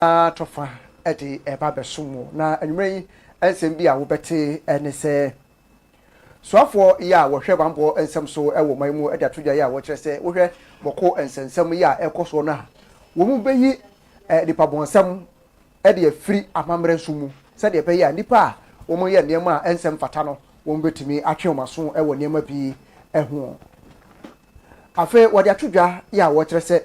Tofa edi eba besumo na anwumre ensem bi a wobete ene se soafo ya wo hwe bambo ensem so ewo manmu edi atodwa ya wo kire se wo hwe boko ensensem ya ekoso na wo mu beyi nipa bonsem edi afiri amamre nsumu se de beyi nipa wo mu ye niam ensem fata no wo betimi atwe omaso ewo niam bi eho afa wo de atodwa ya wo kire se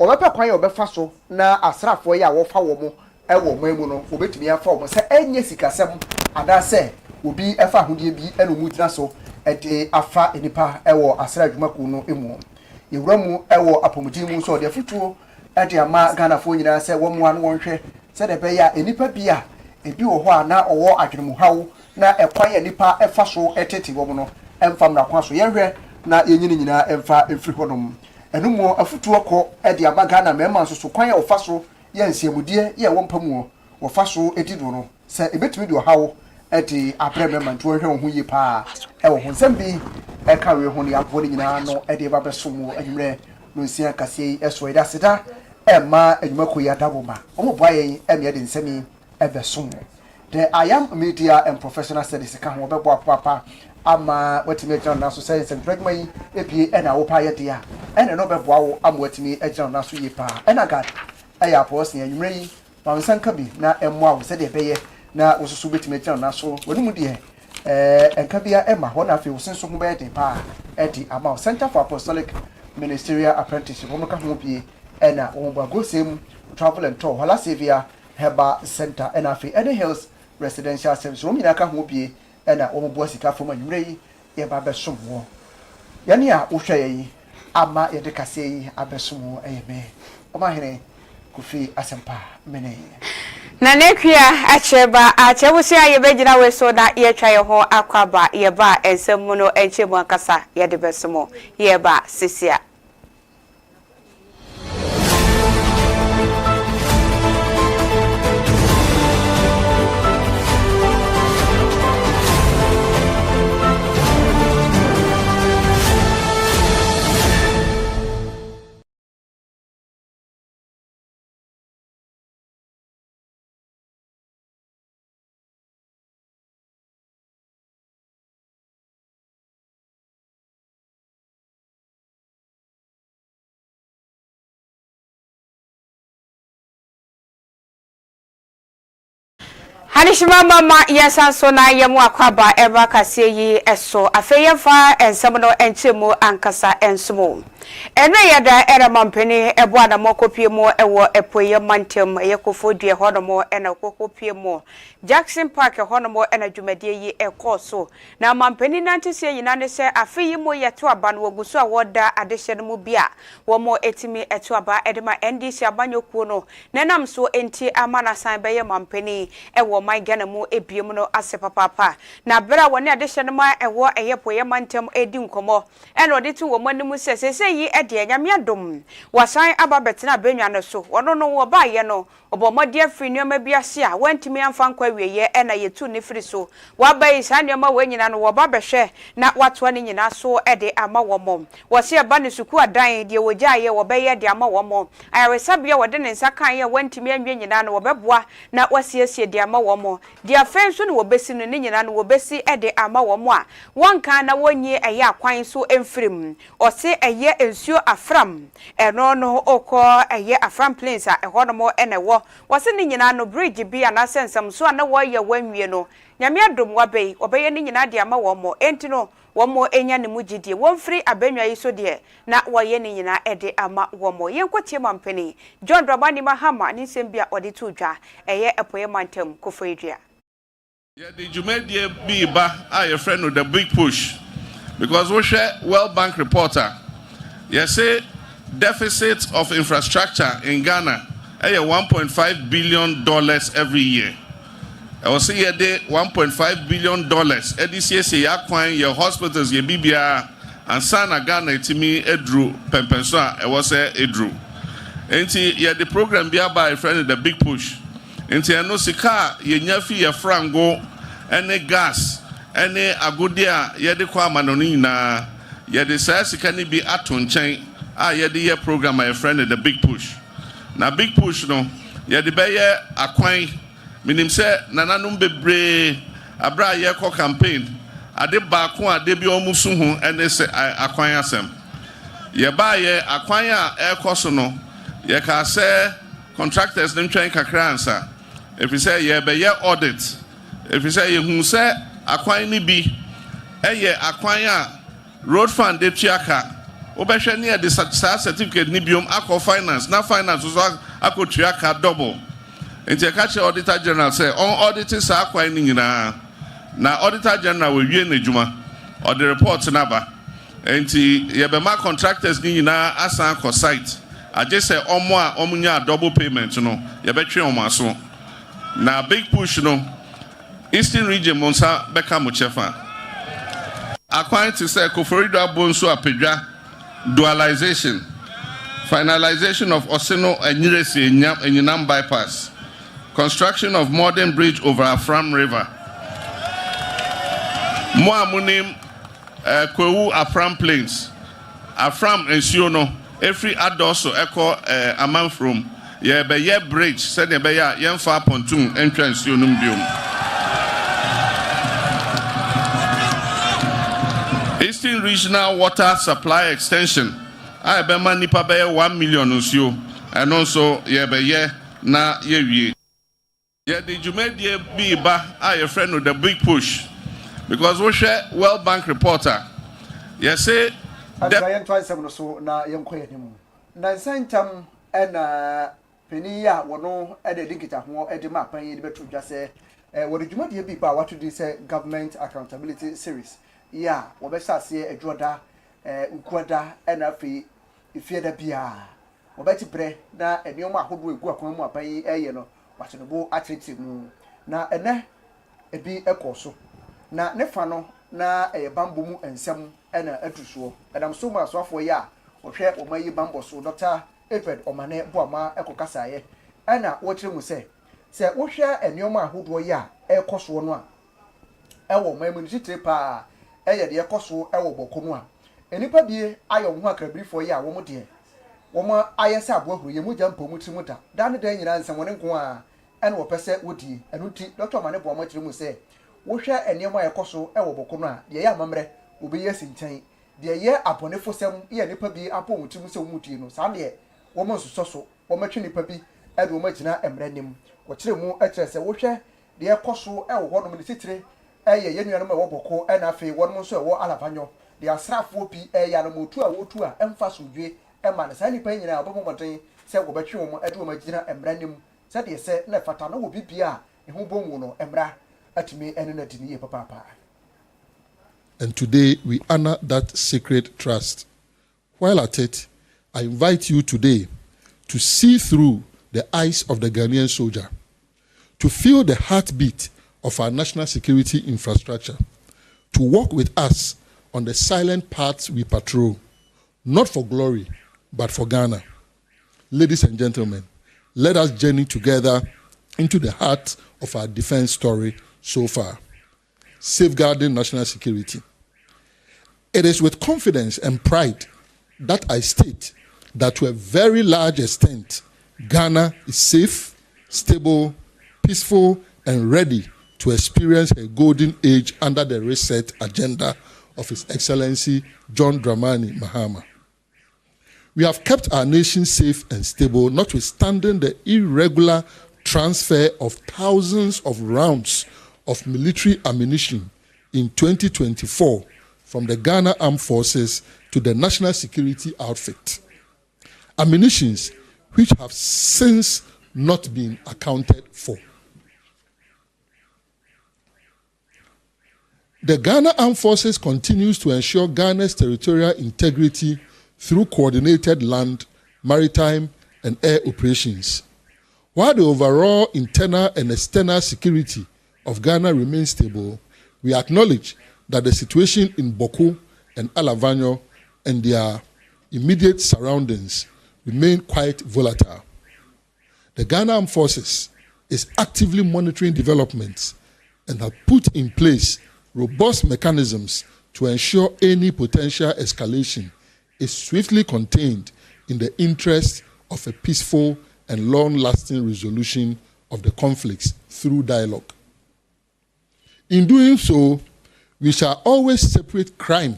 obepe kwan ya obefa so na asrafo ya wofa wo mo ewo manmu no obetumi afa wo se enye sikasem ada se obi efa hodie bi eno mu tira so ede afa enipa ewo asra adwumaku no emu yewura mu ewo apomudi mu so de futuo ede ama Ghana fo nyina se wo mo an wonhwe se de be ya enipa bia ebi wo ho ana owo adwemu hawo na ekwan ya nipa efa so etete wo mo no emfam na kwa so yehwe na yenyini nyina emfa emfiri honom enumo afutuo ko ede ama Ghana mema so kwan ya ofa so ye nsiamudie ye wo mpamu wo fa so edido no se ebetumi de hawo eti apreme mantu hwe ho yi pa e wo honsem bi e ka we ho ne abo nyina no e de ba besomo anwumre no nsia kase eso ida sita e ma adwumako ya daboma omo boaye e me de nsemi e besomo the I am media and professional studies ka ho bebo papa ama watimi agina na so science and dragman epie e na wo pa ye dia e na no bebo awo ama watimi agina na so yi pa e na gad e ya pos ne anwumre yi pa nsanka bi na emo awo se de beye na wosusu betime agina na so wonimu de enka bia ema ho na afi wosenso ho be de pa edi ama Center for Apostolic Ministerial Apprenticeship wo ka ho bie e na wo ba gosem travel and tour hala sevia Heba Center and afi Eden Hills Residential Service wo mina ka ho bie e na wo bo sika fo manwure yi ye ba besom wo yani a wo hwe yi ama ye de kase yi abesom wo eyeme o ma hene kufi asempa mene na nekwia acheba achebusi aye begina we so na ye twa ye ho akwaba ye ba ensem no enchemu akasa ye de besomo ye ba sisia Halishima mama yesanso na yemu akwaba eba kase yi eso afeyefa ensem no enchemu ankasa ensumo ene yeda era mampeni ebo ana mokopie mo ewo epoye mantem yekofodie honomo ena kokopie mo Jackson Park honomo ena dwumadie yi ekoso na mampeni nantesie yina ne se afeyi mo yeto aba no oguso awoda adehye no mu bia wo mo etimi eto aba edema NDC abanyokuo no nenam so enti amana san beye mampeni ewo my Ghana mu ebiem no ase papa na bera woni adehye no ma ewo eyepoye mantem edi nkomo ena oditu wo manimu sese yi ede nyame adom wasan aba betena benwa no so wono no wo ba ye no obomode afri nioma biase a wantimi amfa nkwa wieye ena yetu ne firi so wabai san nioma wanyina no wo ba behwe na wato ne nyina so ede ama wo mom wo se eba ne suku adan de wogya ye wo be ye de ama wo mom ayaresabia wode ne nsa kan ye wantimi anwe nyina no wo beboa na wasiesie de ama wo mom de afenso ne wo besi no ne nyina no wo besi ede ama wo mom a wonka na wonye eye akwan so emfirim o se eye ensuo afram eno no okọ eye afram plains a ehonomo enewo wose ni nyina no bridge bi ana sensam so ana wo ye wanwie no nyame adom wabei obeye ni nyina de ama wo mo enti no wo mo enya ne mugidie wo mfiri abenwa yi so de na wo ye ni nyina ede ama wo mo yenkotie mampeni John Dramani Mahama ni sembia ode tudwa eye epoye mantem kofoedua yeah the jumedie bi ba a your friend with the big push because we share World Bank reporter yes say deficit of infrastructure in Ghana $1.5 billion every year. I was saying there $1.5 billion. EDCS yakwan your hospitals your BBR and sana Ghana itimi edru pempenso I was say edru. Enti yeah the program be by a friend the big push. Enti no sika ye nyafi ye frango any gas any agodia ye de kwa manoni na ye de say sika ni bi ato nchen a ye de ye program my friend the big push. Na big push no ye de beye akwan minim se nananum bebre abra ye ko campaign ade ba ko ade bi omusu hu ene se akwan asem ye ba ye akwan a ekoso no ye ka se contractors dem twen kakra ansa if you say ye be ye audit if you say ye hu se akwan ni bi eye akwan a road fund de tuaka obehwe ne de certificate ni biom akọ finance na finance so akọ tuaka double enti ka che auditor general say on auditing sa akwan ni nyina na auditor general we wie na juma or the report na ba enti ye be ma contractors ni nyina asan akọ site aje say omo a omunya double payment no ye be twe omo aso na big push no Eastern region monsa beka mo chefa akwan to say Koforido Abonso apedwa dualization finalization of Osino and Enyinam bypass construction of modern bridge over Afram River mo amunim Kwewu Afram plains Afram ensuo no every adoso eko amanfrom ye be ye bridge said ye be ya yemfa pontoon entrance ensuo num biom Eastern Regional Water Supply Extension. I be man nipa be 1 million nsuo. And also ye be ye na ye wie. Ye the Jumedie bi ba your friend with the big push. Because we share World Bank reporter. Ye say that twice so na yem koye nimu. Na santam na peniya wono e de dinkita ho e de mapan ye de betu dwa say wo the Jumedie bi ba what to say government accountability series. Yeah, wobesa se adwoda ukwada na afi ifieda bia wobeti bre na enioma ahodo egu akwan mu apan eye no watenebo atrete mu na ene ebi ekoso na ne fa no na bambo mu ensem na atusuo edam so mu asofo ya ohwe omayi bambo so Dr. Eved Omane Boama ekokasa ye na wokyere mu se wohwe enioma ahodo ya ekoso no a ewo mamu ni titrepa eye de ekoso ewo bokono a enipa bie ayo ho akrabirifo ye a wo mo de wo mo ayese abohuru ye mu jampo mu ti mu da dan de nyina nsem woni nko a ene wo pese wodi enu ti Dr. Mane Boama kyere mu se wo hwe eniema ekoso ewo bokono a de ye amamre obi ye sinchen de ye abonefo sem ye nipa bi apo mu ti mu se mu ti no sa de wo mo nsoso wo metwe nipa bi e de wo magina emranim wo kyere mu akere se wo hwe de ekoso ewo hono mu ni titire eye yenuanu ma woboko na afi wonmo so ewo alavanyo de asrafo pi ya no motu a wotu a emfa sodwe ma na sa nipa nyina obomomoten se wo betwe wo ade wo magina emranim se de se na fata no wo bibia ehu bonwu no emra atimi ene na dini ye papa. And today we honor that sacred trust. While at it, I invite you today to see through the eyes of the Ghanaian soldier, to feel the heartbeat of our national security infrastructure, to walk with us on the silent paths we patrol, not for glory, but for Ghana. Ladies and gentlemen, let us journey together into the heart of our defense story so far, safeguarding national security. It is with confidence and pride that I state that to a very large extent, Ghana is safe, stable, peaceful, and ready to experience a golden age under the reset agenda of His Excellency John Dramani Mahama. We have kept our nation safe and stable, notwithstanding the irregular transfer of thousands of rounds of military ammunition in 2024 from the Ghana Armed Forces to the National Security Outfit. Ammunitions which have since not been accounted for. The Ghana Armed Forces continues to ensure Ghana's territorial integrity through coordinated land, maritime, and air operations. While the overall internal and external security of Ghana remains stable, we acknowledge that the situation in Boko and Alavanyo and their immediate surroundings remain quite volatile. The Ghana Armed Forces is actively monitoring developments and have put in place robust mechanisms to ensure any potential escalation is swiftly contained in the interest of a peaceful and long-lasting resolution of the conflicts through dialogue. In doing so, we shall always separate crime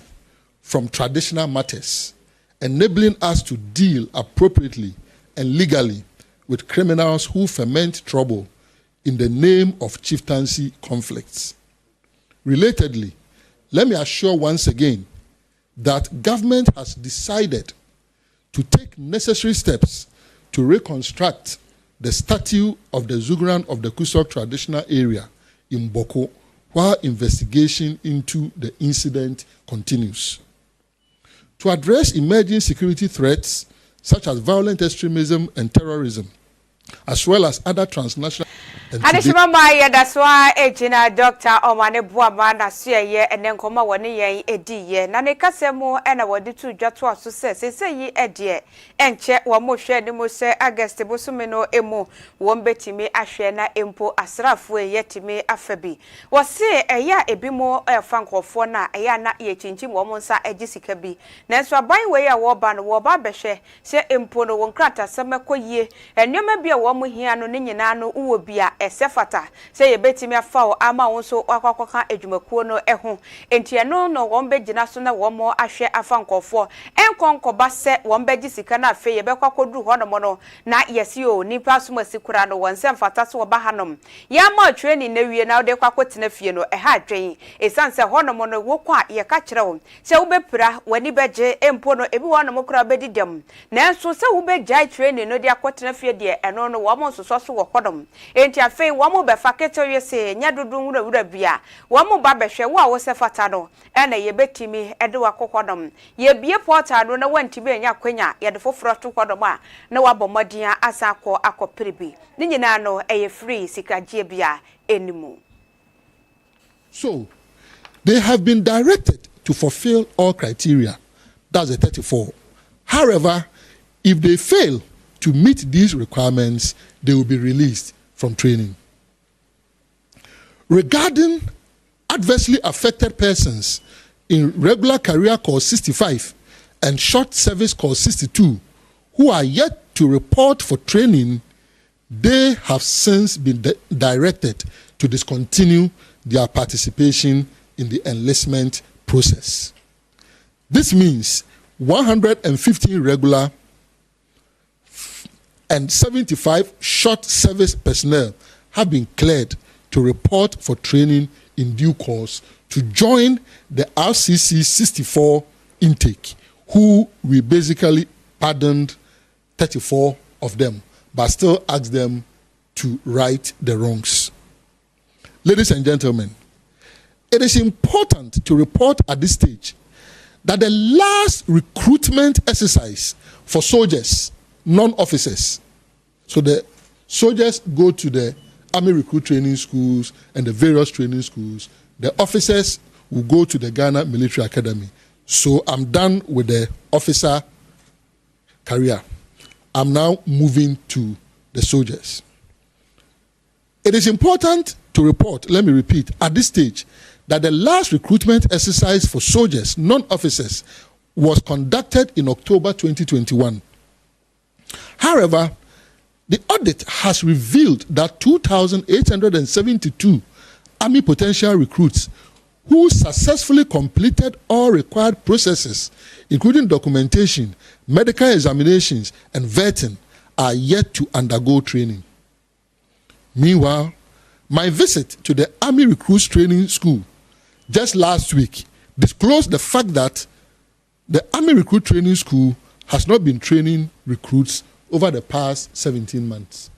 from traditional matters, enabling us to deal appropriately and legally with criminals who foment trouble in the name of chieftaincy conflicts. Relatedly, let me assure once again that government has decided to take necessary steps to reconstruct the statue of the Zugran of the Kusok traditional area in Boko while investigation into the incident continues. To address emerging security threats such as violent extremism and terrorism, as well as other transnational. Adishimama ya daswa ejina Dr. Omane Buama na suye ene nkoma woni yen ediye na ne kasemu ena wodi tu dwato aso se yi edie enche wo mo hwe ni mo se August bosume no emu wo mbetimi ahwe na empo asrafo yetimi afabi wo se eya ebimo efa nkofo na eya na ye chinchim wo mo nsa egisika bi nanso aban we ya wo ba no wo ba behwe se empo no wo nkrata semekoyie enwema bia wo mo hia no ne nyina no uwo bia esefata se yebetimi afa ama wonso akwakwaka edwumakuo no eho entie no wombegina so na womo ahwe afa nkofo enkonkoba se wombegi sika na afa yebekwakodu hono no na yesi o nipa so masikura no wonse mfata so woba hanom ya ma training na wie na ode kwakotena fie no eha adwen esanse hono no wokwa ye ka kire wo se wobepira wani beje empo no ebi wono mokura bedidem nanso se wobegya training no de akotena fie de eno no womo soso so wokodom enti afa wamo be faketo yese nya dudu wura bia wamo ba behwe wo a wo se fata no ena ye betimi ede wakokodom ye bie portal no na wantimi enya kwanya ye de foforo to kodom a na wabomodin asa akopiribi ni nyina no eye free sikagie bia enimu. So they have been directed to fulfill all criteria. That's the 34. However, if they fail to meet these requirements, they will be released from training. Regarding adversely affected persons in regular career course 65 and short service course 62 who are yet to report for training, they have since been directed to discontinue their participation in the enlistment process. This means 115 regular and 75 short service personnel have been cleared to report for training in due course to join the RCC 64 intake, who we basically pardoned 34 of them, but still asked them to right the wrongs. Ladies and gentlemen, it is important to report at this stage that the last recruitment exercise for soldiers, non-officers, so the soldiers go to the Army recruit training schools and the various training schools. The officers will go to the Ghana Military Academy. So I'm done with the officer career. I'm now moving to the soldiers. It is important to report, let me repeat, at this stage, that the last recruitment exercise for soldiers, non-officers, was conducted in October 2021. However, the audit has revealed that 2,872 Army potential recruits who successfully completed all required processes, including documentation, medical examinations, and vetting, are yet to undergo training. Meanwhile, my visit to the Army Recruits Training School just last week disclosed the fact that the Army Recruit Training School has not been training recruits over the past 17 months.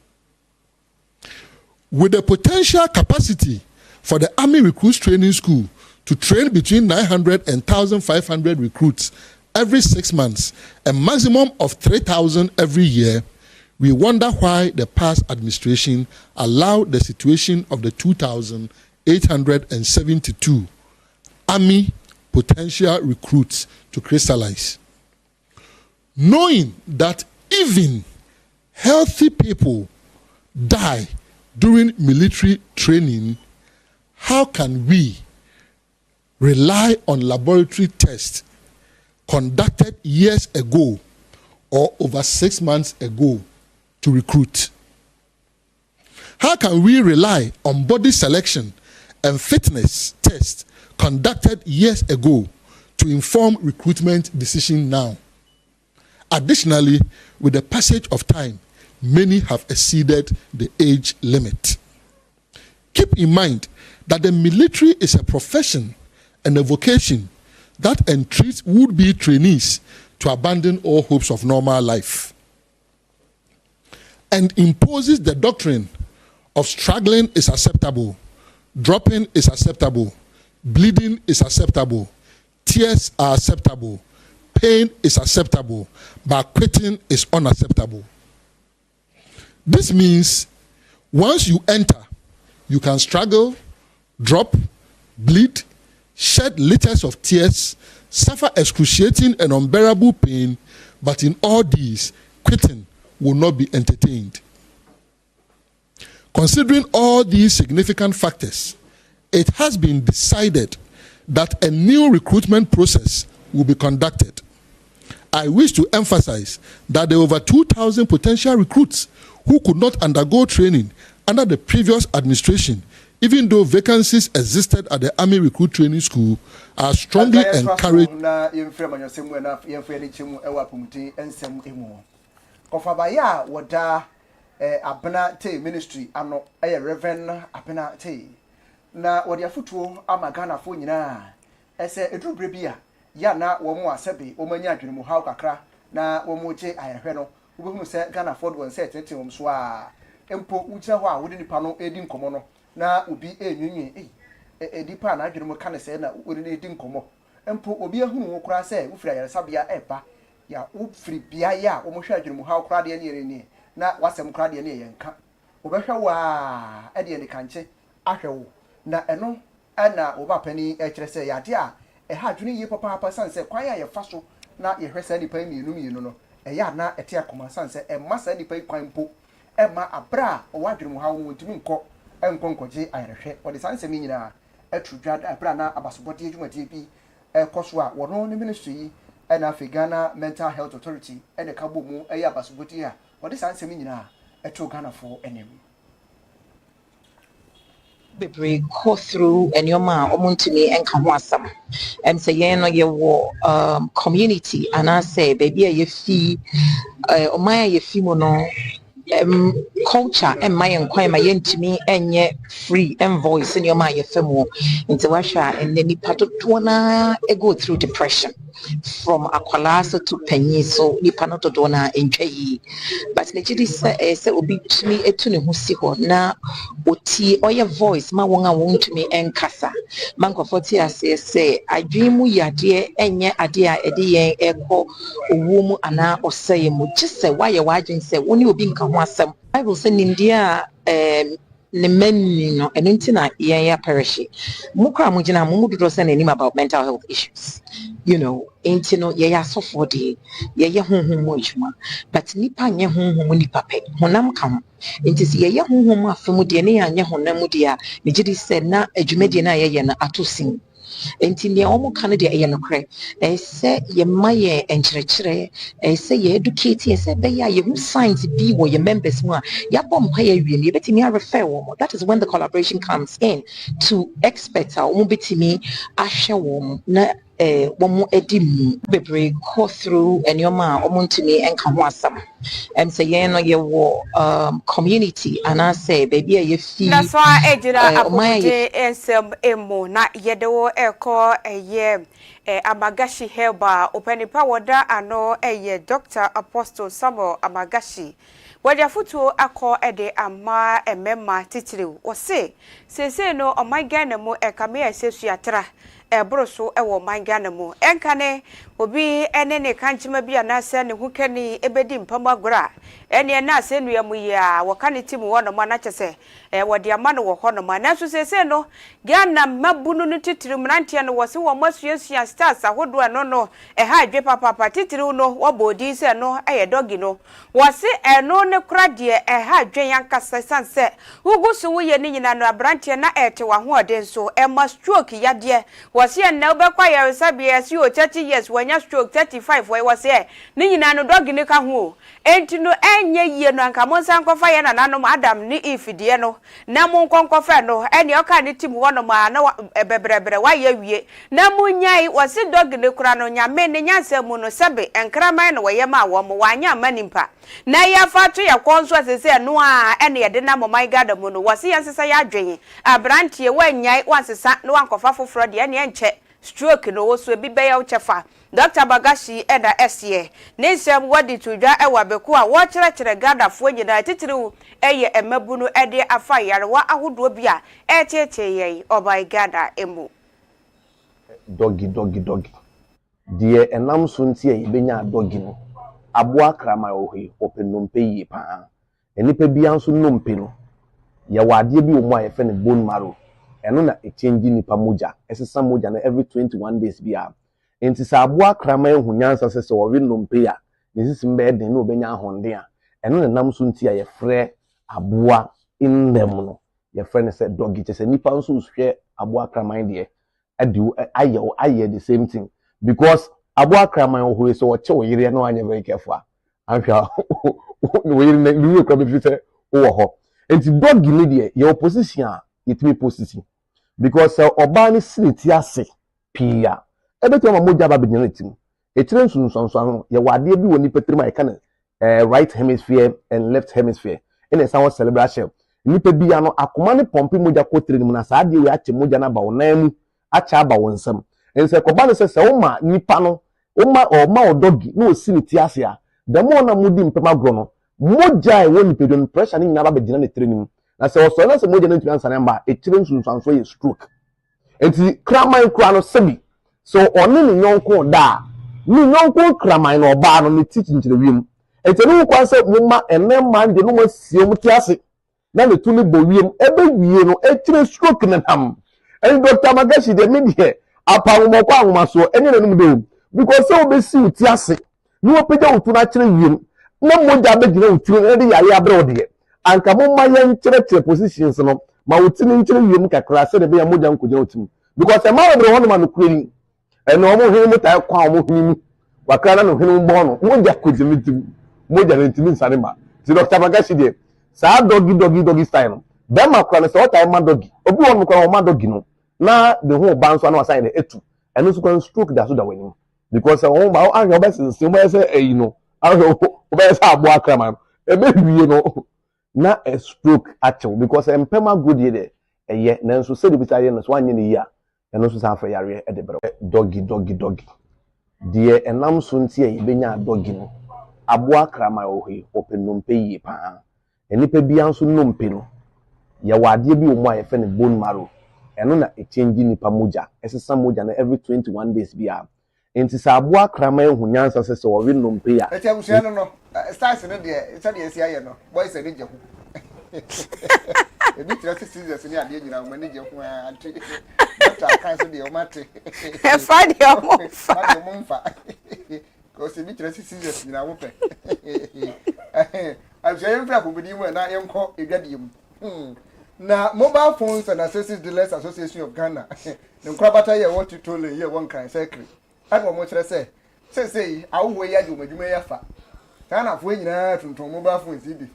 With the potential capacity for the Army Recruits Training School to train between 900 and 1,500 recruits every 6 months, a maximum of 3,000 every year, we wonder why the past administration allowed the situation of the 2,872 Army potential recruits to crystallize. Knowing that even healthy people die during military training, how can we rely on laboratory tests conducted years ago or over 6 months ago to recruit? How can we rely on body selection and fitness tests conducted years ago to inform recruitment decision now? Additionally, with the passage of time, many have exceeded the age limit. Keep in mind that the military is a profession and a vocation that entreats would-be trainees to abandon all hopes of normal life and imposes the doctrine of struggling is acceptable, dropping is acceptable, bleeding is acceptable, tears are acceptable, pain is acceptable, but quitting is unacceptable. This means once you enter, you can struggle, drop, bleed, shed liters of tears, suffer excruciating and unbearable pain, but in all these, quitting will not be entertained. Considering all these significant factors, it has been decided that a new recruitment process will be conducted. I wish to emphasize that there were over 2,000 potential recruits who could not undergo training under the previous administration, even though vacancies existed at the Army Recruit Training School, are strongly encouraged. Abena te ministry ano Reverend Abena te na wodi afutuo amagana fo nyina ese edrubre bia ya na wo mu asebe wo manya adwene mu haw kakra na wo mu che ayehwe no wo behu se Ghana Ford won se tete wo so a empo ugira ho a wo de nipa no edi nkomo no na obi enwinwi edipa na adwene mu ka ne se na wo de edi nkomo empo obi ahunu wo kura se wo fira yaresabia eba ya wo firi bia ya wo mu hwa adwene mu haw kura de ne yere ni na wasem kra de ne yenka obehwa wa ade ne kanche ahwewo na eno ana obapani ekire se yade a ha adwene yi papa sanse kwan ya yefa so na yehwesa nipa mienu no ya na ete akoma sanse masa nipa kwan mpo ma abra o wadwene mu hawo ntumi nkọ enkonkoje ayerehwe odi sanse mi nyina atrudwa abra na abasobode adwumadi bi ekoso a wono ne ministry yi na Ghana Mental Health Authority ene kabo mu abasobode a odi sanse mi nyina eto Ghana for enem bebre go through enyoma omuntumi enka ho asam say ye no ye wo community and I say baby ye fi omaya ye fi mo no culture and my enquire my yentimi enye free and voice in your my femo into washa and then nipa to na go through depression from akwalasa to penny so nipa no to na entwa but legit say obi tumi etu ne ho si ho na oti oye voice ma won a won tumi enkasa mankofo ti ase say adwemu yade enye ade a ede yen ekọ owo mu ana oseye mu gise waye wagin say woni obi nka ho asem Bible say India ne menni no eno ntina yen ya perish mukra mu gina mu dodo say na about mental health issues you know intino ye ya sofo de ye honhom mo adwuma but nipa nye honhom nipa pe honam ka ho intisi ye honhom afemu de ne ya nye honam de a ne gidi say na adwuma de na ye na atosin enti ne omo kan de ye nokre se ye maye enkyerɛkyerɛ se ye educate se be ya ye hu science bi wo ye members mu a ya bom pa ye wie ne betimi a refer wo. That is when the collaboration comes in to experts a omo betimi ahwɛ wo na womo edimu bebre go through enyoma omuntumi enka ho asam say ye no ye wo community and I say baby ye fi that's why ejira apode ensem emo na yedewo eko Amagashi Helba openipa woda ano Dr. Apostle Samuel Amagashi wadia futu akọ ede ama emema titiri wo se no o my Ghana mu kame esesu atra ebroso ewo my Ghana mu enkane obi ene ne kanchima bia na se ne hukani ebedi mpama gora ene na se nu yamu ya wakane timu wono ma na chese wadia ma no wo hono ma na so se no Ghana mabunu no titiri mrantia no wo se wo masuasu stars ahodo no ha dwe papa titiri no wo bodi se no dogi no wo se eno ne kura de ha dwen yankasa sanse ugusu wo ye ni nyina no abrantia na ete wa ho ode so ma stroke yade was here now be quiet sabi si o 30 years when you stroke 35 where was here ni nyina no dog ni ka ho enti no enye yie no anka mo san kofa ye na nanom Adam ni ifidie no na mo nkonkofa no ene oka ni tim wo no ma na bebrebre wa ye wie na mo nyai wose dog ni kura no nyame ne nyansa mu no sebe enkraman no ye ma wo mo wanya manimpa na ya fatu ya konso asese no a ene ye de na mo my god mu no wose yansesa ya adwen abrantie wanyai wansesa no ankofa foforo de ene enche stroke no wo so bi be ya uchefa Dr. Bagashi eda SE Ninsem wadi tudwa ewa beku a wo kyerɛkyerɛ gadafo nyina titiriw eye emabunu ede afa yarewa ahodo bia ekyekye obai gada emu Doggy die enam so nti e benya doggy no aboa krama ohi openompe yi pa enipa bia nso nompe no ye wade bi omu a ye fe ne bone marrow eno na e change nipa moja esesa moja na every 21 days bia enti sa aboa krama ehu nyansa sese wo we nompe ya nesisi mbe den na obenya ahonde a eno na nam so nti a ye frɛ aboa in them no ye frɛ ne se doggy che se nipa nso hwɛ aboa krama de aye the same thing because aboa krama ohu so wo che wo yire na anya very careful ahwa wo yire na lu kwa be fite wo ho enti doggy ne de ye opposition a itimi position because oba ne sineti ase pia ebeti ma moja ba bedina tim etire nsunsunso ye wade bi woni petrim a kan right hemisphere and left hemisphere in a sound celebration nipa bia no akoma ne pompi moja kotre ni na saa de we ache moja na ba wonan mu acha aba wonsam ense koba ne se wo nipa no ma odogi no osineti ase a the more na mudi mpema gro no moja e woni pedon pressure ni nyina ba bedina ne training na se oso na se moja na ntuan sanan ba etire nsunsunso ye stroke enti kraman kra no sebi so oni ni nyonko da ni nyonko kraman no ba no ne teach nkyere wiem enti no kwa se mumma enema de no masie mu tiase na ne tuni bo wiem ebe wie no etire stroke na nam en Dr. Magashi de media apa mo kwa anwomaso enye na num do because se obesi utiase ni opeja utu na kire wiem na moja begina utu na de yare abre de anka mumma ye kire positions no ma uti ni kire wiem kakra se de be ya moja nkogina utu because e ma abre hono ma no kweri eno omo hini muta kwa omo hini wakana no hini mbo no moja kogimitim moja na ntimi nsane ma ti Dr. Magashi de sa doggy style no be ma kwa na se what ma doggy obi won kwa ma doggy no na the whole bounce na assign the etu and also can stroke that so that when because won ba ahwe obese mo say you know ahwe obese aboa krama e be wie no na a stroke actual because empema good ye eye na nso se de bitare no so anye ne ya and also sa fa yare e de bere doggy die enam so nti e benya doggy no aboa krama ohi openompe yi pa enipa bia nso nompe no ye wade bi omu a ye fe ne bone marrow eno na e change nipa moja esesa moja na every 21 days bia enti sa aboa krama ehu nyansa sese wo we nompe ya eti abusia no stars no de esa de esi aye no boys e je hu ebi tira seasons ni ade nyina o mani je hu anti data kan so de o mate e fa de o mfa ko se bi tira seasons nyina wo pe abusia yem fra ko bidi mu na yenko edwade mu na mobile phones and accessories dealers association of Ghana the nkrabata ye what you told here one kind secretary and mo kire say awo ya de omadwuma ya fa Ghana fo nyina tonton mobile phones bi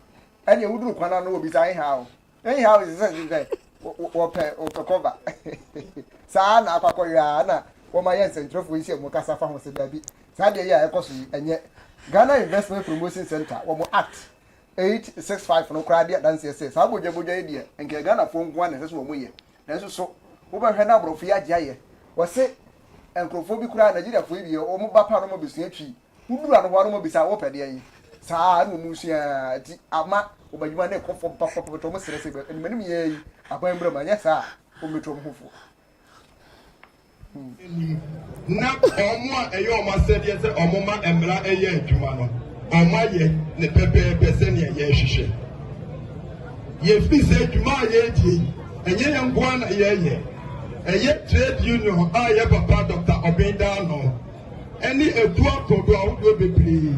and you wuduru kwana no obi sai how is say wo pe cover sa na akakọ ya na wo ma yen centrofo isi mo kasa fa ho se da bi sa de ya ekoso enye Ghana Investment Promotion Center wo mo act 865 no crowd there dance say sa boje ide enke Ghana fo nko na se so mo ye nanso so wo ba hwe na abrofo ya gya ye wo se enkrofo bi kura Nigeria fo bi o mo ba pa no mo besu atwi wuduru ano ho no mo bisa wo pede yi sa no mu sia ti ama wo badwuma na ekofo papa to mo sere se be enmanim ye yi aban bra ma nya sa o metro mo hofo na omo a eyo o ma se de se omo ma emra eye adwuma no omaye ne pepe se ne ye hwehwe ye fi se adwuma ye die enye ye nkoa na ye eye trade union a ye papa Dr. Obinda no eni edu akodo a wo bebre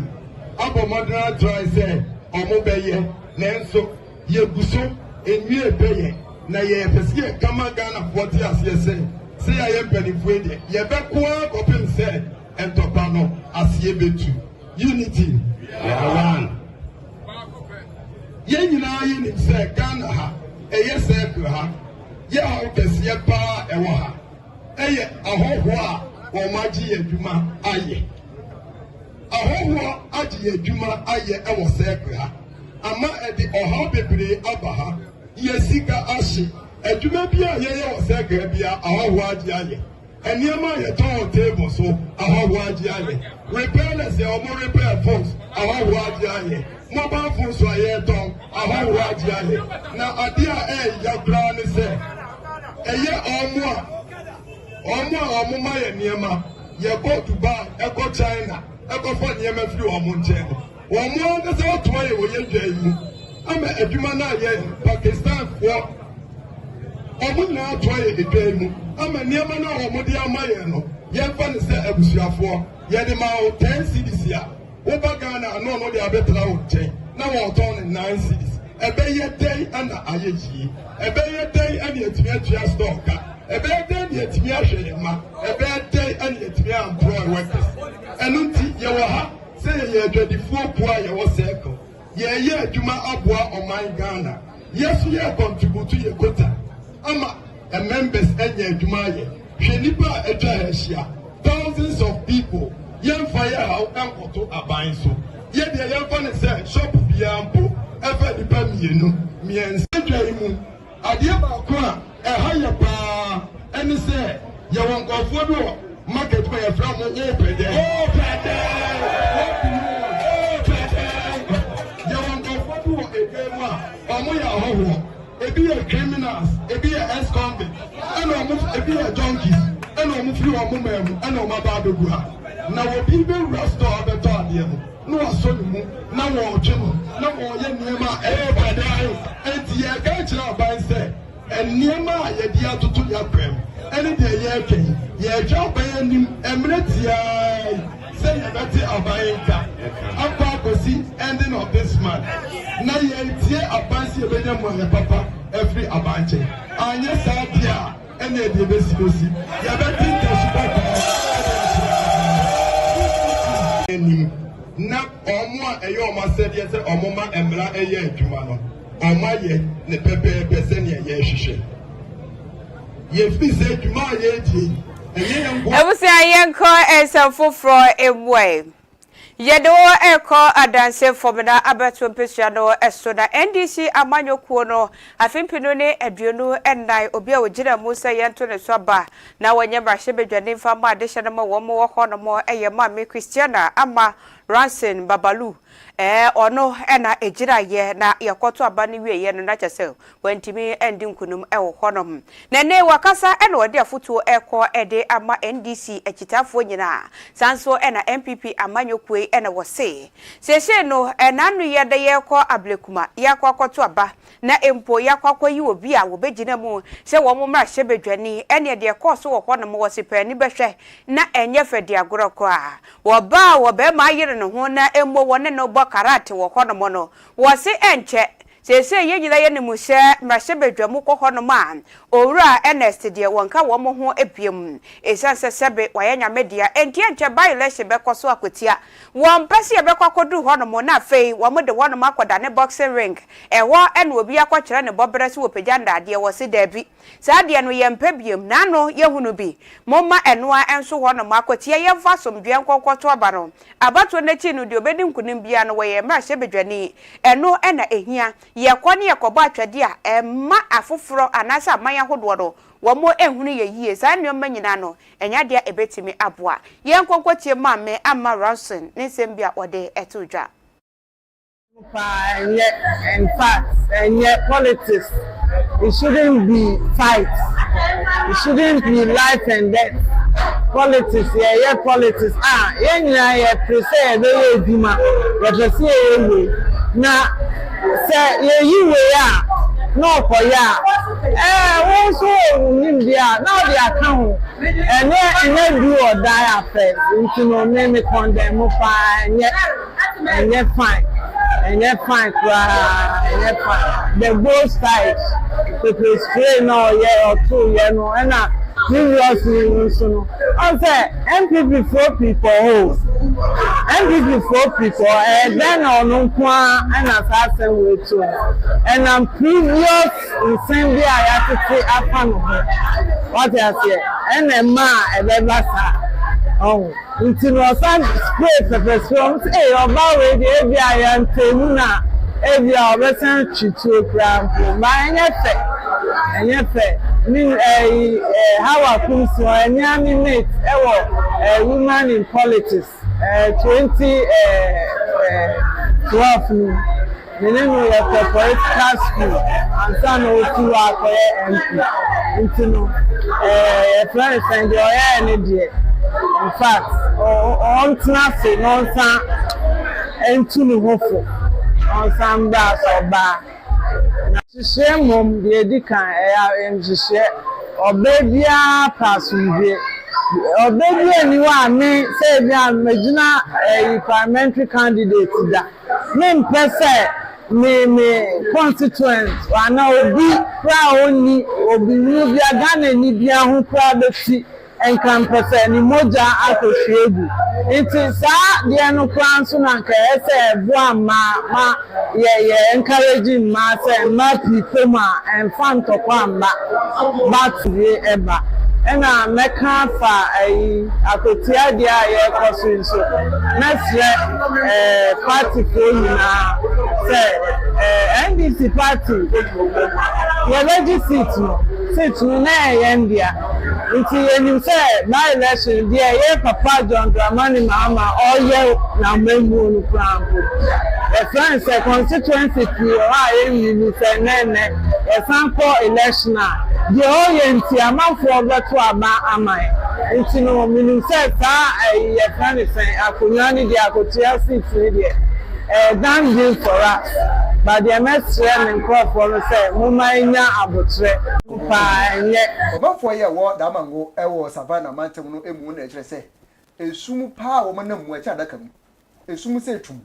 abomodra try say omo beye nenso ye guso enwie beye na ye pese kama Ghana 40 as ye say say I am penifue ye be kwa kopem say entopa no asie betu unity one ye nyina ye nim say Ghana ha eye circle ha ye ha kese pa e wo ha eye ahoho a wo maji adwuma aye ahoho aji adwuma aye e wo circle ha ama e di oha bebre aba ha ye sika ahye adwuma bia ye wo circle bia ahoho aji aye eniema ye ton table so ahoho aji aye repairers ye omo repair phones ahoho aji aye mobile phones so aye ton ahoho aji aye na adia ya kra ni se eye omo ma ye niema ye go Dubai e go China e go for niema firi omo nche omo nga se otuma ye wo ye dwa yi ama adwuma na ye Pakistan for omo na atwa ye dwa yi mu ama niema na omo de ama ye no ye fa ne se abusuafo ye de ma 10 cities ya wo ba Ghana no no de abetra wo nche na wo ton 9 cities ebe ye dey ana ayeji ebe ye dey ana etimi atua stock ka ebe dey na etimi ahwe ma ebe dey ana etimi employ workers enunti ye wo ha say ye adwadifuo poa ye wo circle ye adwuma aboa oman Ghana yesu ye contribute ye quota ama members enya adwuma ye hwe nipa atwa ahia thousands of people yen fire how enkoto aban so ye de yen fa ne say shop bia mpo ever the pamienu miense dwaimu ade ba ko a ha ye pa eni say ye won kofo do market ko ye from o pede ye won kofo do egemu a omo ya hoho ebi ye criminals ebi ye ex-convict and omo ebi ye junkies and omo free omo memu and omo ba begu ha na wo bi be restore be to ade mu no asoni mu na wo twemu na wo ye niema badai enti ye ka kira ban se niema ye dia tutu ya kwem eni de ye ken ye twa ban nim emretia say ye beti abayenka akwa kosi ending of this month na ye tie abansi be dem mo papa every abanche anya sadia eni de be sikosi ye beti tesuba enim na omo a eyo omo asede se omo ma emra eye adwuma no omo ye ne pepe se ne ye hwehwe ye fi se adwuma ye die enye yenko ebusi ayenko esafofro emwe yedo eko adanse fomina abeto pesua no eso na NDC amanyokuo no afimpino ne aduonu enai obi a ogira musa yento ne soba na wonye brahye bedwane fama adehye no ma wo mo ho no mo eye ma me Christiana ama Ranson Babalu ono ena egira ye na yakoto abani wie ye no na kyese wantimi endi nkunum ewo honom na ne wakasa ena ode afutuo eko ede ama NDC ekitafo nyina sanso ena MPP amanyokue ena wose sese no enanu ye de ye ko ablekuma yakwakoto aba na empo yakwakoyi obi a wobegina mu se wo mo mra hyebedwani ene de koso wo honom wose pani behwe na enye fedi agoroko a wo ba wo be ma yire no ho na emmo wone no karate wo hono no wo se enche sese ye nyina ye ne mu hye mrahye bedwamu ko hono man owura Ernest de wonka wo mo ho epiem esanse sebe wa yanya media enti enche bai leshe be koso akotia won pese ye be kwakodu hono mo na fei wo mo de wono makoda ne boxing ring ewo ene obi akwakere ne bobere se wo pejanda ade wo se dabi sa ade no ye mpabiem na no ye hunu bi momma enoa enso hono makotia ye fa somdwe nkokoto abaro abato na chi no de obedi nkunim bia no wo ye mrahye bedwani eno ena ehia ye kwani yakoba atwade a emma afoforo anasa amanya hodo do wo mo ehunu ye yie sa nneoma nyina no enya de ebetimi aboa ye nkonkotie ma me ama Ranson ne sembia ode etudwa in fact and yet politics it shouldn't be fight, it shouldn't be life and death. Politics yeah politics yeah pressure be eduma ye pressure na say ye we no for ya won so nim dia now they account and do or die affair into no me condemn fine and fine and fine the both sides the straight no yeah or two yeah no and previously so I say MPP 4 people MPP 4 people then on kwa and assassin with too and I'm previous in same day I have to say after what I say and a man a better oh until no sun spray pepper storms eh oba we dey bi ayan temuna e bi a obesan chitu krampo ma enye fe ni how akum so any minute e wo woman in politics 2012 ni nínú yẹ political school and son o ti wa akoye MP until friend send your any there. In fact, on Tennessee, no son, and to the hopeful on some bass or bar. To share mom, the Edican, and to share, or baby, pass with it. Or baby, anyone may say, Magina, a parliamentary candidate to that. Name per se, me constituent, I know be proud only, or be new, be a gun and Nibia who proud of see. And can present ni moja akoshebu nti saa de no kwan so na nka ese ebo ma ye encouraging ma say ma people ma and fan to kwamba but ye eba ena meka fa akotia dia ye koso so na se party ko na say NDC party ye register seat no na ye ndia nti enim say my election there ye papa John Dramani Mahama oye na memu no krampo e friend say constituency ti o aye ni say nene e sample election the oye nti amanfo beto aba amai nti no menim say sa e friend say akonwani di akotia seat ni there dan deal for us but the MSC and crop for say mumanya abotre pa nye obafo ye wo da mango e wo savana mantem no emu na ekire say esumu pa wo manam mu acha daka mu esumu say tum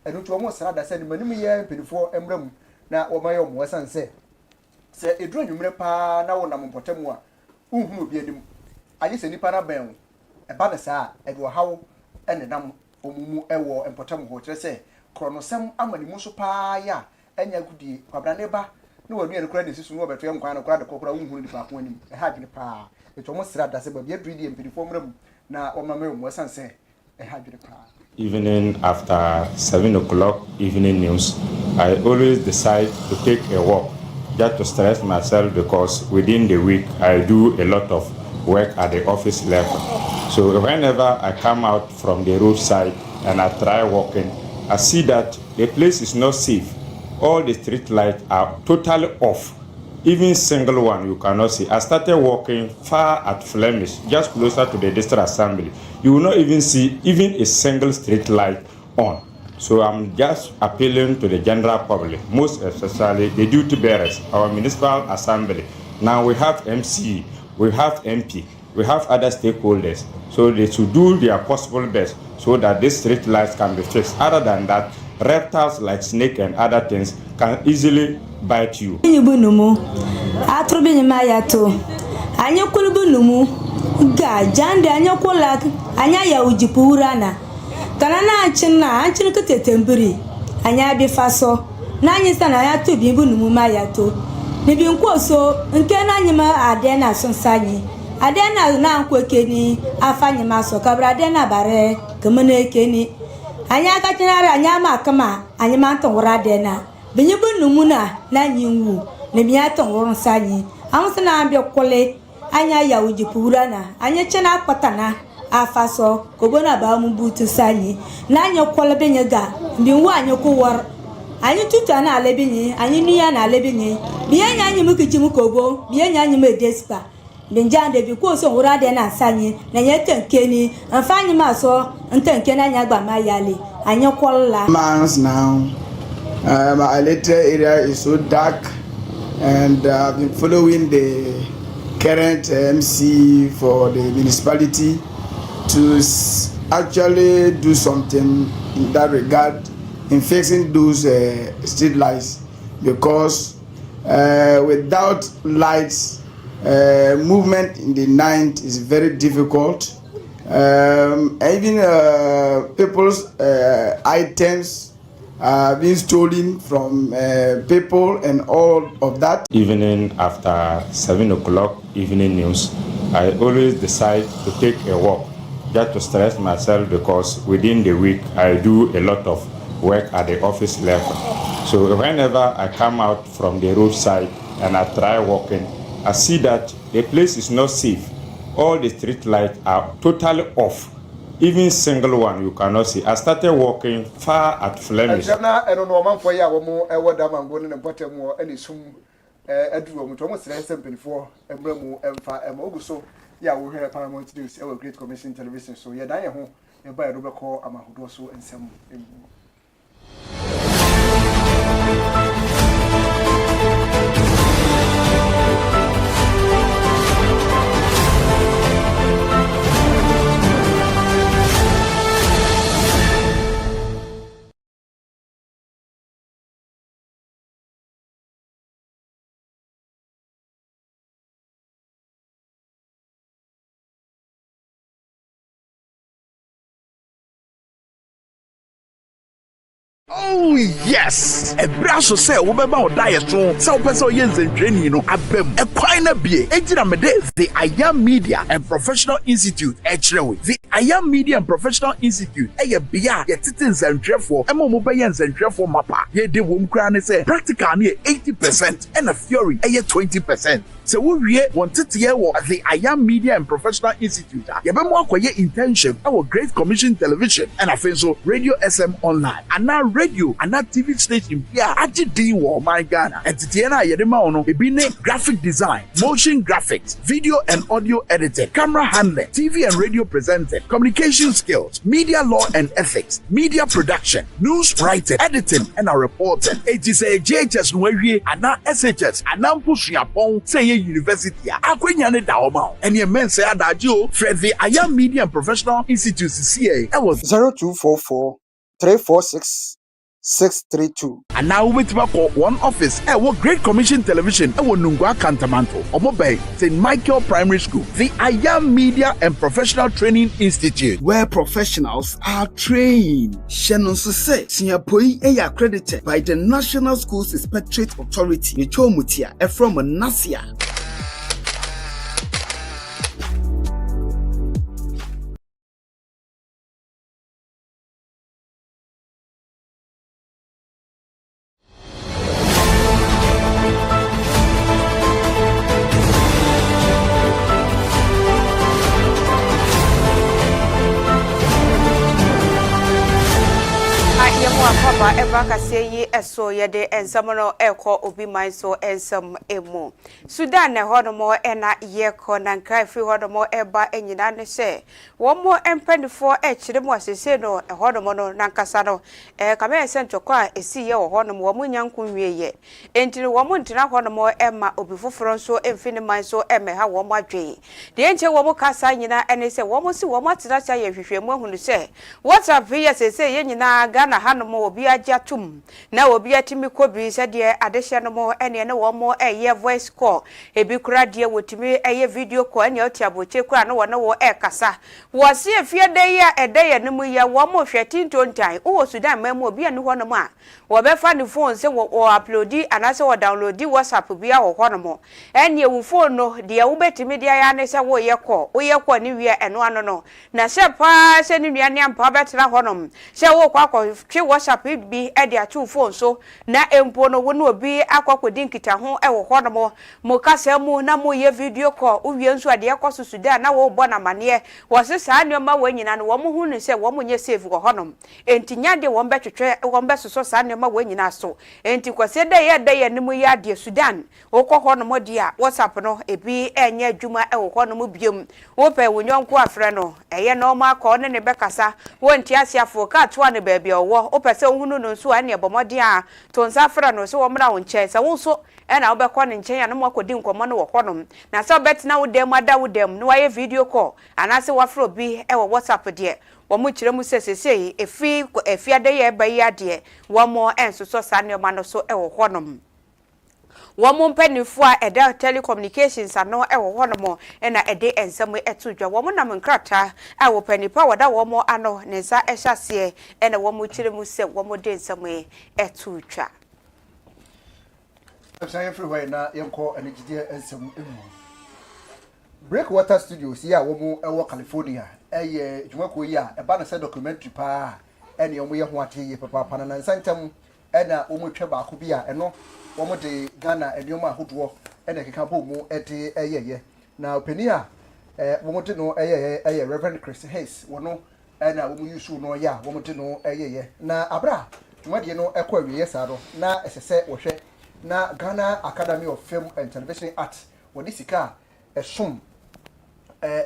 enu to mo sra da say ni manim ye mpedifo emram na wo maye mo wasan say edru anwumre pa na wo nam mpotem a unhunu obi anim aye se nipa na ben e ba na sa e do hawo ene nam omumu e wo mpotem ho kire say kronosem amanimu so pa ya enya gudie kwabra ne ba no wanu en kura ne sisu no beto yankwa na kura de kokura unhuru dipa ko anim e ha dwene pa eto mo sra da se ba bia bridi empidifo mram na o mama mo sanse e ha dwene pa. Evening after 7 o'clock evening news, I always decide to take a walk just to stress myself because within the week I do a lot of work at the office level. So whenever I come out from the roadside and I try walking, I see that the place is not safe. All the street lights are totally off. Even single one you cannot see. I started walking far at Flemish, just closer to the district assembly. You will not even see even a single street light on. So I'm just appealing to the general public, most especially the duty bearers, our municipal assembly. Now we have MC, we have MP, we have other stakeholders. So they should do their possible best so that these street lights can be fixed. Other than that, reptiles like snake and other things can easily bite you. Adena na kwekeni afanye maso kabra adena bare kemene keni anya ka tinara anya makama anya mantonwura adena binyibu numuna na nyinwu ne biya tonwurun sanyi amsana ambe kole anya ya ujipura na anya chena kwatana afaso kobona ba mu butu sanyi na anya kole benyega binwu anya kuwar anya tutu na alebinyi anya nuya na alebinyi biya nya anyi mukichimu kobo biya nya anyi medespa Benjande because on Rade na Sanye, Nayet Kenny, and finding my so and Tankena Yagba Mayali, and your kola. Months now, my little area is so dark, and I've been following the current MC for the municipality to actually do something in that regard in fixing those street lights because without lights movement in the night is very difficult. Even people's items are being stolen from people and all of that. Evening after 7 o'clock evening news, I always decide to take a walk just to stress myself because within the week I do a lot of work at the office level. So whenever I come out from the roadside and I try walking, I see that the place is not safe. All the street lights are totally off. Even single one you cannot see. I started walking far at Flemish. Yeah, we hear Paramount News, our Great Commission Television. So, yeah, I home, you buy a rubber call, I'm a who and some. Oh yes! A brasso say ubeba o diet so person yen training no abem. A kwina bie. Ejina mede the I Am Media and Professional Institute echrewe. The I Am Media and Professional Institute eye bia ye tete zentrefo. Emo mo be yen zentrefo mapa. Ye de wom kra ne say practical ne 80% and a theory eye 20%. So we wanted to hear what the I Am Media and Professional Institute. Yebemo akoye internship our Great Commission Television and so Radio SM Online and now radio and now TV station here at the my Ghana and Titiana Yedema ono ebine graphic design, motion graphics, video and audio editing, camera handling, TV and radio presenting, communication skills, media law and ethics, media production, news writing, editing and reporting. It is a JHS Nwerie and now SHS and now pushing upon say University. Akwenya ne daoma. And your men say adajo Fred the I Am Media and Professional Institute CA. I was 0244 346 632. And now with one office. What Great Commission Television. I will Nungwa Cantamanto. Omobe St. Michael Primary School. The I Am Media and Professional Training Institute, where professionals are trained. Shannon Sose Singapore is accredited by the National Schools Inspectorate Authority. Nicho Mutia from Nasia. Kase eso yede ensamono eko obi manso ensam emu Sudan ne hodomo ena yeko na nkrai fi hodomo eba enyina ne se womo empendifo echire mo asese no hodomo no nankasa no kame esentoko a esi ye wo hodomo womo nyanku wieye entini womo ntina hodomo ema obi foforo so emfini manso eme ha womo adwe de enche womo kasa nyina ene se womo si womo atira cha ye hwehwemu ahunu se WhatsApp ye sese ye nyina Ghana hanomo obi ajatum na obi atimi kobi se de adehye no mo ene ne wo mo eye voice call ebi kura de wotimi eye video call ene otiaboche kura no wo wo kasa wo se efie de ya edeye ne mu ya wo mo hweti ntontan wo Sudan ma mu obi ane ho no mo a wo be fa ne phone se wo uploadi anase wo downloadi WhatsApp bia ho ho no mo ene wo phone no de wo betimi de ya ne se wo ye call ni wi eno ano no na se pa se ni nuane ampa betra ho no se wo kwa twe WhatsApp bi e de atu phone so na empo no wo no obi akwakwodi nkita ho e wo ho no mo kasa mu na mo ye video call uwie nso ade ekoso Sudan na wo bo na mane wo se saa nneoma wo nyina no wo mo hu ne se wo mo nye save wo ho no enti nyade wo mbetwetwe wo mbesoso saa nneoma wo nyina so enti kwase de ye ne mu ya de Sudan wo kɔ ho no mo de a WhatsApp no ebi enye adwuma e wo ho no mo biem wo pe wo nyonko afre no eye no ma akɔ ne ne bekasa wo nti asiafo ka to ane ba bia wo pese hunu no nso ane ebomode a to nsafra no so wo mra wo nche se wo so e na wo bekɔ ne nche ya no makodi nkomo no wo kɔnom na so betina wo dem ada wo dem no waye video call anase wafro bi e wo WhatsApp de wo mu kire mu sesesei efi ade ye ba ya de wo mo enso so sa ne ma no so e wo kɔnom wo mo mpanifo a eda telecommunications ano e wo hono mo na ede ensem eto dwa wo mo nam nkrata a wo panipa wada wo mo ano ne nsa ehase na wo mo kire mu se wo mo de ensem eto dwa everywhere na yenko anigide ensem emu Breakwater Studios ya wo mo ewo California eye dwumako yi a eba na se documentary pa ene omo ye ho ateye papa pana na nsantem ena omo twa ba ko bi a eno omo de Ghana enioma ahodo ene keka bo mu ede eyeye na opani a omo de no eye Reverend Chris Hayes wono ena omo yusu no ya omo de no eyeye na abra dwumade no ekọ awiye sa do na esese wo hwe na Ghana Academy of Film and Television Arts wodi sika esom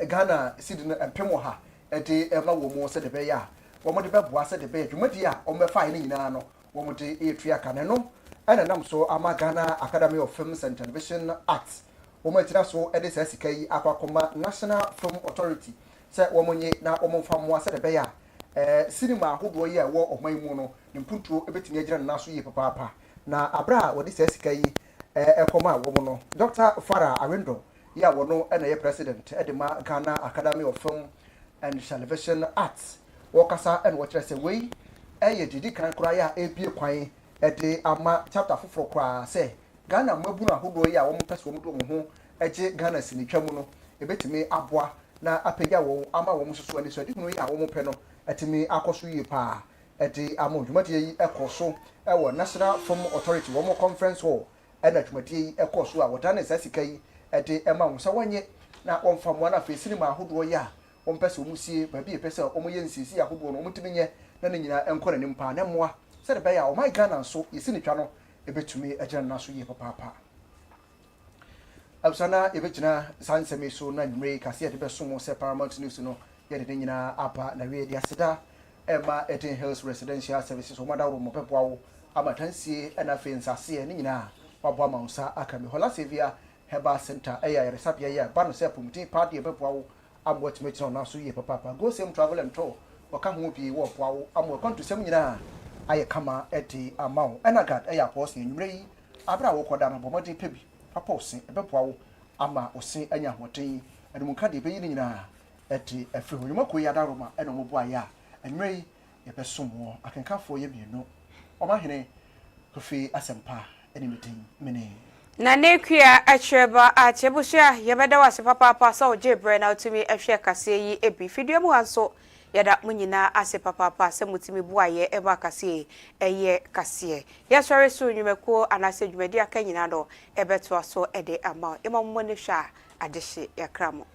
Ghana sidin empemo ha ede ema wo mo se de be ya wo mo de beboa se de be dwumadi a o mefa ni nyina no wo mo de etua ka ne no ana nam so ama Ghana Academy of Films and Television Arts wo mo tira so ede se sika yi akwakoma National Film Authority se wo mo nye na wo mo fa mo se de be ya cinema ahodo yi a wo oman mu no nimpuntuo ebetini agira na so yi papa na abra wo de se sika yi ekoma wo mo no Dr. Farah Arendo ya wono ena ye president edema Ghana Academy of Film and Television Arts wokasa en wo kyerese wei eye didi kan kura ya ebie kwan ede ama chapter foforo kura se Ghana mabu na hodo ya wo mpese wo mo ho eje Ghana sinitwa mu no ebetimi aboa na apega wo ama wo mususu ani so edi hunu ya wo mo pe no etimi akoso yi pa ede ama dwumati yi ekoso ewo National Film Authority wo mo conference hall ena dwumati yi ekoso a wotane sasika yi ede ema wo so wanye na wonfamo na fe sinima ahodo ya wompese omusie ba bi pese omoye nsisi ahodo no omutimi nye na ne nyina enkore ne mpa na moa se de be ya o my Ghana so yesinitwa no ebetumi agina na so ye papa absana ebegina sanseme so na nwre kase de be so mo se Paramount News no ye de nyina apa na we de aseda ema Eden Hills Residential Services o madawro mo pepo awo amatansie na fe nsase ne nyina wabo amansa akame hola sevia Heba Center eya resapia ya ba no se pumti party ebepo awo abo timeti na so ye papa go same travel and tour waka ho bi wo po awo amo konto sem nyina aye kama eti amawo enagad eya pos ne nwre yi abra wo koda no bomodi pebi papa osin ebepo awo ama osin anya hoten edumuka de beyi nyina eti efri ho yumako ya daroma eno mo bo aya nwre yi ye besomo akenkafo ye bienu omahene kofi asempa eni metin mene na nekwia acheba achebusia yebeda wase papa sa oje bre na otimi ehwe kase yi ebi fidua mu hanso yada munyina ase papa se mutimi buaye eba kase eye kase yesore so nwumeko anase dwumadi aka nyina do ebeto so ede ama imammo ne hwa adehye yakramo